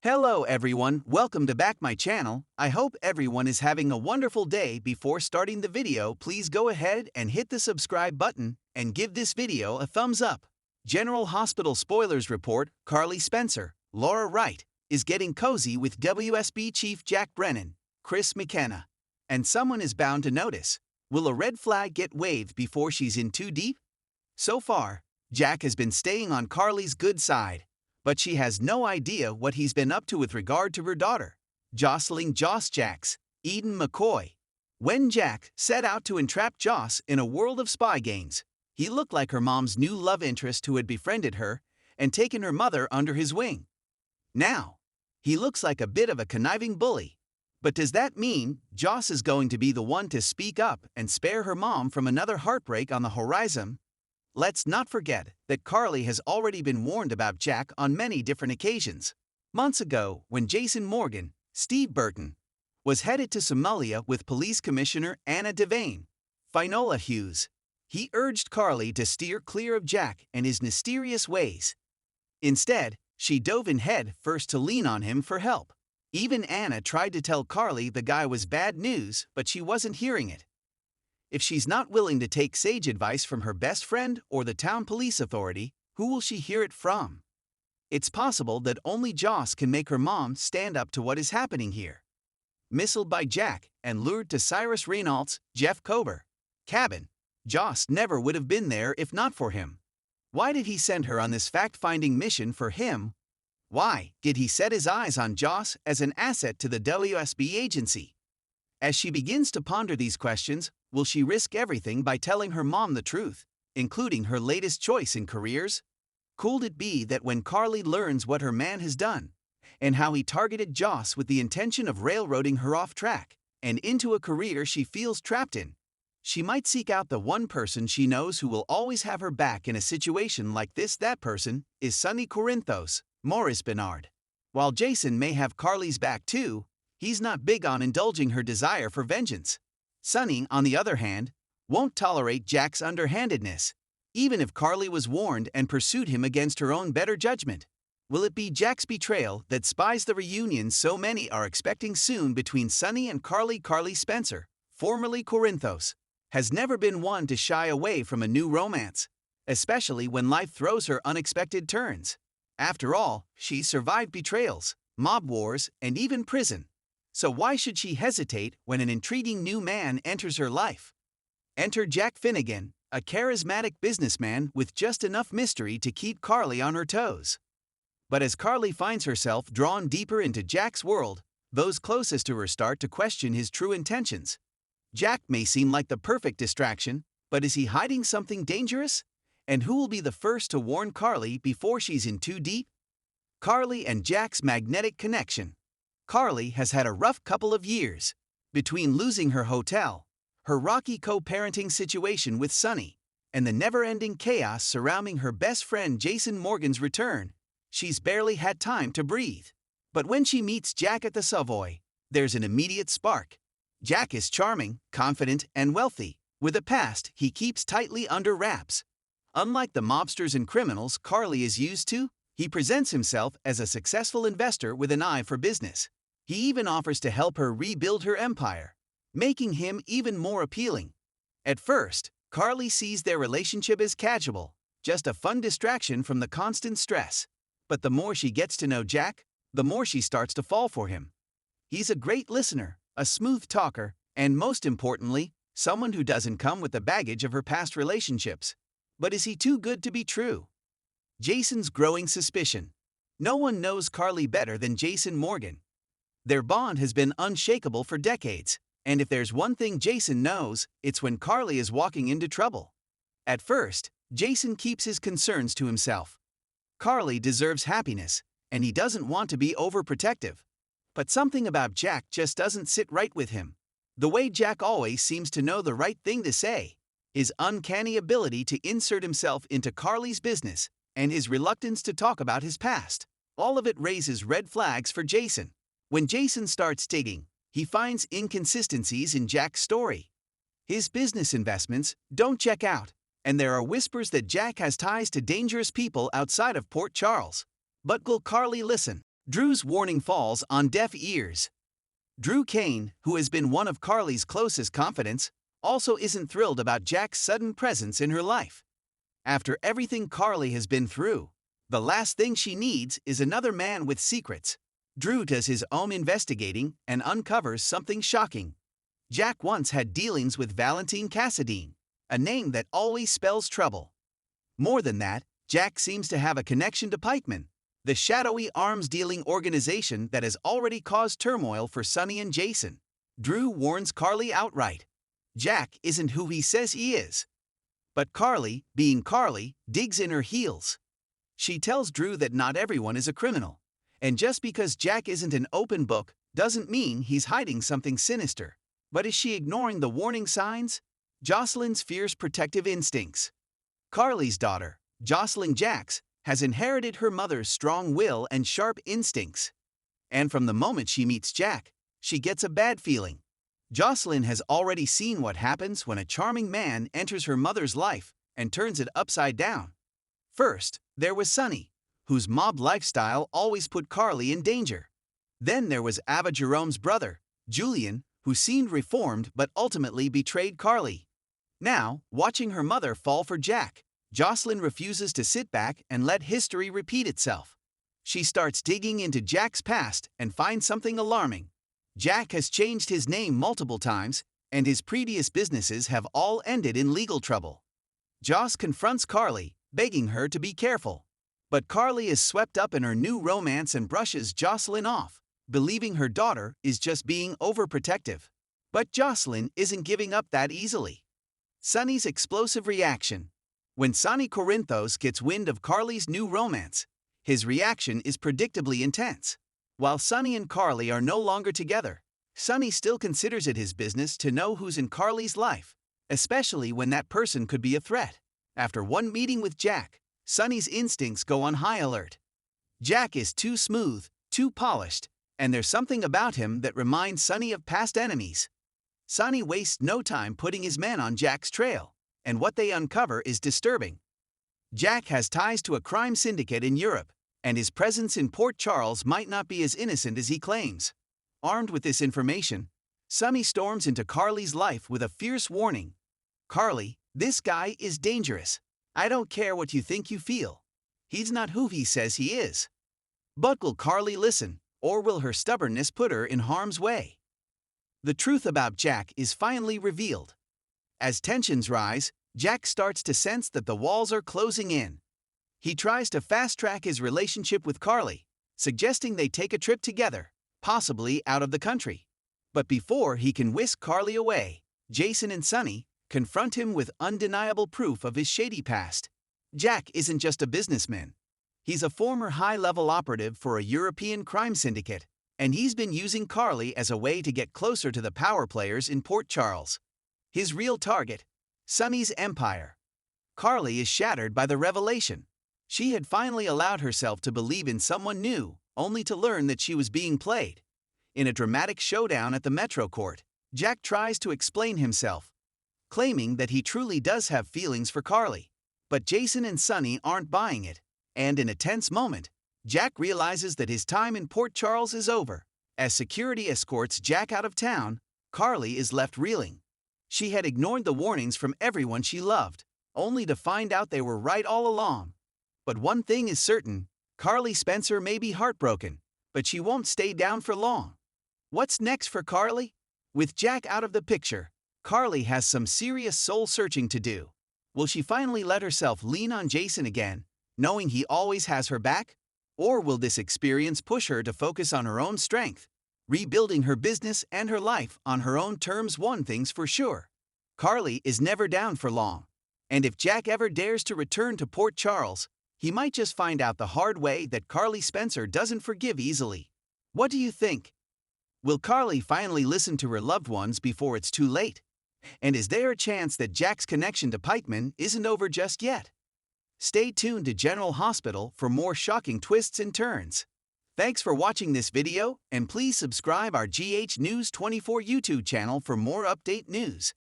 Hello everyone, welcome to back my channel. I hope everyone is having a wonderful day. Before starting the video, please go ahead and hit the subscribe button and give this video a thumbs up. General Hospital spoilers report: Carly Spencer, Laura Wright, is getting cozy with WSB Chief Jack Brennan, Chris McKenna. And someone is bound to notice. Will a red flag get waved before she's in too deep? So far, Jack has been staying on Carly's good side, but she has no idea what he's been up to with regard to her daughter, Jocelyn Joss Jacks, Eden McCoy. When Jack set out to entrap Joss in a world of spy games, he looked like her mom's new love interest who had befriended her and taken her mother under his wing. Now, he looks like a bit of a conniving bully. But does that mean Joss is going to be the one to speak up and spare her mom from another heartbreak on the horizon? Let's not forget that Carly has already been warned about Jack on many different occasions. Months ago, when Jason Morgan, Steve Burton, was headed to Somalia with Police Commissioner Anna Devane, Finola Hughes, he urged Carly to steer clear of Jack and his mysterious ways. Instead, she dove in head first to lean on him for help. Even Anna tried to tell Carly the guy was bad news, but she wasn't hearing it. If she's not willing to take sage advice from her best friend or the town police authority, who will she hear it from? It's possible that only Joss can make her mom stand up to what is happening here. Missiled by Jack and lured to Cyrus Renault's Jeff Kober cabin, Joss never would have been there if not for him. Why did he send her on this fact-finding mission for him? Why did he set his eyes on Joss as an asset to the WSB agency? As she begins to ponder these questions, will she risk everything by telling her mom the truth, including her latest choice in careers? Could it be that when Carly learns what her man has done, and how he targeted Joss with the intention of railroading her off track and into a career she feels trapped in, she might seek out the one person she knows who will always have her back in a situation like this? That person is Sonny Corinthos, Maurice Bernard. While Jason may have Carly's back too, he's not big on indulging her desire for vengeance. Sonny, on the other hand, won't tolerate Jack's underhandedness, even if Carly was warned and pursued him against her own better judgment. Will it be Jack's betrayal that spies the reunion so many are expecting soon between Sonny and Carly? Carly Spencer, formerly Corinthos, has never been one to shy away from a new romance, especially when life throws her unexpected turns. After all, she survived betrayals, mob wars, and even prison. So why should she hesitate when an intriguing new man enters her life? Enter Jack Finnegan, a charismatic businessman with just enough mystery to keep Carly on her toes. But as Carly finds herself drawn deeper into Jack's world, those closest to her start to question his true intentions. Jack may seem like the perfect distraction, but is he hiding something dangerous? And who will be the first to warn Carly before she's in too deep? Carly and Jack's magnetic connection. Carly has had a rough couple of years. Between losing her hotel, her rocky co-parenting situation with Sonny, and the never-ending chaos surrounding her best friend Jason Morgan's return, she's barely had time to breathe. But when she meets Jack at the Savoy, there's an immediate spark. Jack is charming, confident, and wealthy, with a past he keeps tightly under wraps. Unlike the mobsters and criminals Carly is used to, he presents himself as a successful investor with an eye for business. He even offers to help her rebuild her empire, making him even more appealing. At first, Carly sees their relationship as casual, just a fun distraction from the constant stress. But the more she gets to know Jack, the more she starts to fall for him. He's a great listener, a smooth talker, and most importantly, someone who doesn't come with the baggage of her past relationships. But is he too good to be true? Jason's growing suspicion. No one knows Carly better than Jason Morgan. Their bond has been unshakable for decades, and if there's one thing Jason knows, it's when Carly is walking into trouble. At first, Jason keeps his concerns to himself. Carly deserves happiness, and he doesn't want to be overprotective. But something about Jack just doesn't sit right with him. The way Jack always seems to know the right thing to say, his uncanny ability to insert himself into Carly's business, and his reluctance to talk about his past. All of it raises red flags for Jason. When Jason starts digging, he finds inconsistencies in Jack's story. His business investments don't check out, and there are whispers that Jack has ties to dangerous people outside of Port Charles. But will Carly listen? Drew's warning falls on deaf ears. Drew Kane, who has been one of Carly's closest confidants, also isn't thrilled about Jack's sudden presence in her life. After everything Carly has been through, the last thing she needs is another man with secrets. Drew does his own investigating and uncovers something shocking. Jack once had dealings with Valentine Cassadine, a name that always spells trouble. More than that, Jack seems to have a connection to Pikeman, the shadowy arms-dealing organization that has already caused turmoil for Sonny and Jason. Drew warns Carly outright. Jack isn't who he says he is. But Carly, being Carly, digs in her heels. She tells Drew that not everyone is a criminal, and just because Jack isn't an open book doesn't mean he's hiding something sinister. But is she ignoring the warning signs? Jocelyn's fierce protective instincts. Carly's daughter, Jocelyn Jax, has inherited her mother's strong will and sharp instincts. And from the moment she meets Jack, she gets a bad feeling. Jocelyn has already seen what happens when a charming man enters her mother's life and turns it upside down. First, there was Sonny, whose mob lifestyle always put Carly in danger. Then there was Ava Jerome's brother, Julian, who seemed reformed but ultimately betrayed Carly. Now, watching her mother fall for Jack, Jocelyn refuses to sit back and let history repeat itself. She starts digging into Jack's past and finds something alarming. Jack has changed his name multiple times, and his previous businesses have all ended in legal trouble. Joss confronts Carly, begging her to be careful. But Carly is swept up in her new romance and brushes Jocelyn off, believing her daughter is just being overprotective. But Jocelyn isn't giving up that easily. Sonny's explosive reaction. When Sonny Corinthos gets wind of Carly's new romance, his reaction is predictably intense. While Sonny and Carly are no longer together, Sonny still considers it his business to know who's in Carly's life, especially when that person could be a threat. After one meeting with Jack, Sonny's instincts go on high alert. Jack is too smooth, too polished, and there's something about him that reminds Sonny of past enemies. Sonny wastes no time putting his men on Jack's trail, and what they uncover is disturbing. Jack has ties to a crime syndicate in Europe, and his presence in Port Charles might not be as innocent as he claims. Armed with this information, Sonny storms into Carly's life with a fierce warning. Carly, this guy is dangerous. I don't care what you think you feel. He's not who he says he is. But will Carly listen, or will her stubbornness put her in harm's way? The truth about Jack is finally revealed. As tensions rise, Jack starts to sense that the walls are closing in. He tries to fast-track his relationship with Carly, suggesting they take a trip together, possibly out of the country. But before he can whisk Carly away, Jason and Sonny confront him with undeniable proof of his shady past. Jack isn't just a businessman. He's a former high-level operative for a European crime syndicate, and he's been using Carly as a way to get closer to the power players in Port Charles. His real target, Sonny's empire. Carly is shattered by the revelation. She had finally allowed herself to believe in someone new, only to learn that she was being played. In a dramatic showdown at the Metro Court, Jack tries to explain himself, claiming that he truly does have feelings for Carly. But Jason and Sonny aren't buying it, and in a tense moment, Jack realizes that his time in Port Charles is over. As security escorts Jack out of town, Carly is left reeling. She had ignored the warnings from everyone she loved, only to find out they were right all along. But one thing is certain, Carly Spencer may be heartbroken, but she won't stay down for long. What's next for Carly? With Jack out of the picture, Carly has some serious soul-searching to do. Will she finally let herself lean on Jason again, knowing he always has her back? Or will this experience push her to focus on her own strength, rebuilding her business and her life on her own terms? One thing's for sure, Carly is never down for long. And if Jack ever dares to return to Port Charles, he might just find out the hard way that Carly Spencer doesn't forgive easily. What do you think? Will Carly finally listen to her loved ones before it's too late? And is there a chance that Jack's connection to Pikeman isn't over just yet? Stay tuned to General Hospital for more shocking twists and turns. Thanks for watching this video, and please subscribe our GH News 24 YouTube channel for more update news.